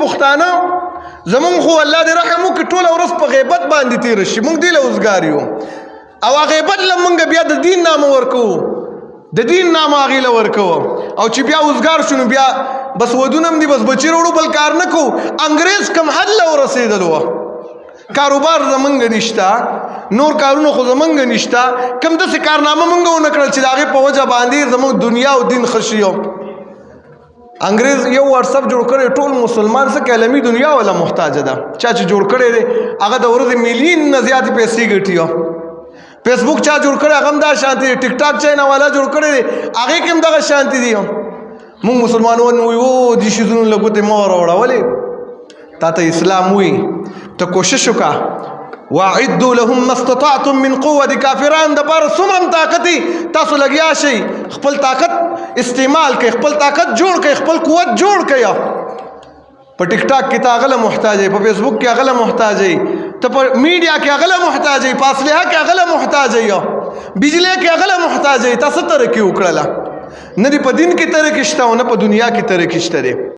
پښتانه زمونږ خو الله دې رحم وکړي ټوله ورځ په غیبت باندې تېره شي موږ دې له اوزګار یو او غیبت له موږ بیا د دین نامه ورکوو د دین نامه هغې له ورکوو او چې بیا اوزګار شو نو بیا بس ودونه هم دي بس بچي راوړو بل کار نه کوو انګریز کم حد له ورسېدلو وه کاروبار زمونږ نشته نور کارونه خو زمونږ نشته کم داسې کارنامه مونږ ونه کړل چې د هغې په وجه باندې زمونږ دنیا او دین ښه شي انګریز یو واتساپ جوړ کړی ټول مسلمان څه عالمي دنیا ولا محتاجه ده چا چې جوړ کړی دی هغه د ورځې میلیون نه زیاتې پیسې ګټي فیسبوک چا جوړ کړی هغه هم دا شانتي دی ټیک ټاک چا والا جوړ کړی دی هغې کې هم دغه شانتي دي مونږ مسلمانان وایو او دې شیزونو له ګوتې مه راوړه ولې تا ته اسلام وایي ته کوشش وکړه واعدوا لهم ما استطعتم من قوه د کافرانو دپاره څومره هم طاقت تاسو لګیا شئ خپل طاقت استعمال کوئ خپل طاقت جوړ کوئ خپل قوت جوړ کوئ په ټیک ټاک کې ته هغه له محتاج یې په فیسبوک کې هغه له محتاج یې ته په میډیا کې هغه له محتاج یې په اسلحه کې هغه له محتاج یې بجلی کې هغه له محتاج یې تا څه ترقي وکړله نه دې په دین کې ترقي شته او نه په دنیا کې ترقي شته دی